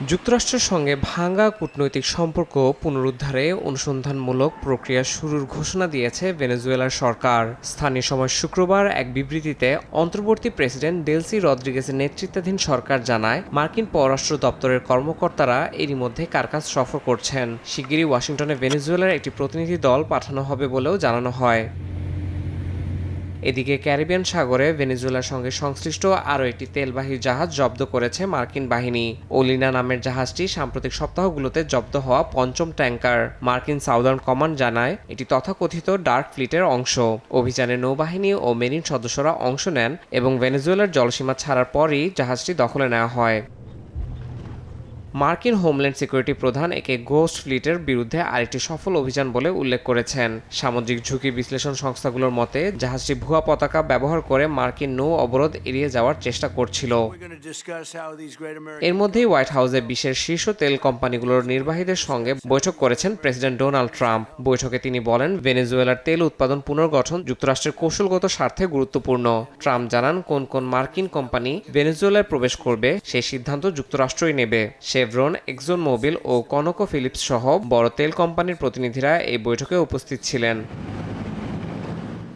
যুক্তরাষ্ট্রের সঙ্গে ভাঙা কূটনৈতিক সম্পর্ক পুনরুদ্ধারে অনুসন্ধানমূলক প্রক্রিয়া শুরুর ঘোষণা দিয়েছে ভেনেজুয়েলার সরকার। স্থানীয় সময় শুক্রবার এক বিবৃতিতে অন্তর্বর্তী প্রেসিডেন্ট ডেলসি রদ্রিগেজের নেতৃত্বাধীন সরকার জানায়, মার্কিন পররাষ্ট্র দপ্তরের কর্মকর্তারা এরই মধ্যে কারকাস সফর করছেন। শিগগিরই ওয়াশিংটনে ভেনেজুয়েলার একটি প্রতিনিধি দল পাঠানো হবে বলেও জানানো হয়। এদিকে ক্যারিবিয়ান সাগরে ভেনেজুয়েলার সঙ্গে সংশ্লিষ্ট আরও একটি তেলবাহী জাহাজ জব্দ করেছে মার্কিন বাহিনী। ওলিনা নামের জাহাজটি সাম্প্রতিক সপ্তাহগুলোতে জব্দ হওয়া পঞ্চম ট্যাঙ্কার। মার্কিন সাউদার্ন কমান্ড জানায় এটি তথাকথিত ডার্ক ফ্লিটের অংশ। অভিযানে নৌবাহিনী ও মেরিন সদস্যরা অংশ নেন এবং ভেনেজুয়েলার জলসীমা ছাড়ার পরই জাহাজটি দখলে নেওয়া হয়। মার্কিন হোমল্যান্ড সিকিউরিটি প্রধান একে গোস্ট ফ্লিটের বিরুদ্ধে আরেকটি সফল অভিযান বলে উল্লেখ করেছেন। সামুদ্রিক ঝুঁকি বিশ্লেষণ সংস্থাগুলোর মতে, জাহাজটি ভুয়া পতাকা ব্যবহার করে মার্কিন নৌ অবরোধ এড়িয়ে যাওয়ার চেষ্টা করছিল। এর মধ্যেই হোয়াইট হাউসে বিশ্বের শীর্ষ তেল কোম্পানিগুলোর নির্বাহীদের সঙ্গে বৈঠক করেছেন প্রেসিডেন্ট ডোনাল্ড ট্রাম্প। বৈঠকে তিনি বলেন, ভেনেজুয়েলার তেল উৎপাদন পুনর্গঠন যুক্তরাষ্ট্রের কৌশলগত স্বার্থে গুরুত্বপূর্ণ। ট্রাম্প জানান, কোন কোন মার্কিন কোম্পানি ভেনেজুয়েলায় প্রবেশ করবে সেই সিদ্ধান্ত যুক্তরাষ্ট্রই নেবে। শেভরন, এক্সন মোবিল ও কনকো ফিলিপস সহ বড় তেল কোম্পানির প্রতিনিধিরা এই বৈঠকে উপস্থিত ছিলেন।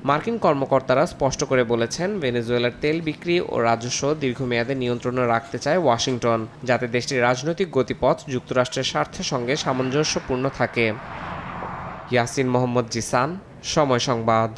মার্কিন কর্মকর্তারা স্পষ্ট করে বলেছেন, ভেনেজুয়েলার তেল বিক্রি ও রাজস্ব দীর্ঘমেয়াদে নিয়ন্ত্রণে রাখতে চায় ওয়াশিংটন, যাতে দেশটির রাজনৈতিক গতিপথ যুক্তরাষ্ট্রের স্বার্থের সঙ্গে সামঞ্জস্যপূর্ণ থাকে। ইয়াসিন মোহাম্মদ জিসান, সময় সংবাদ।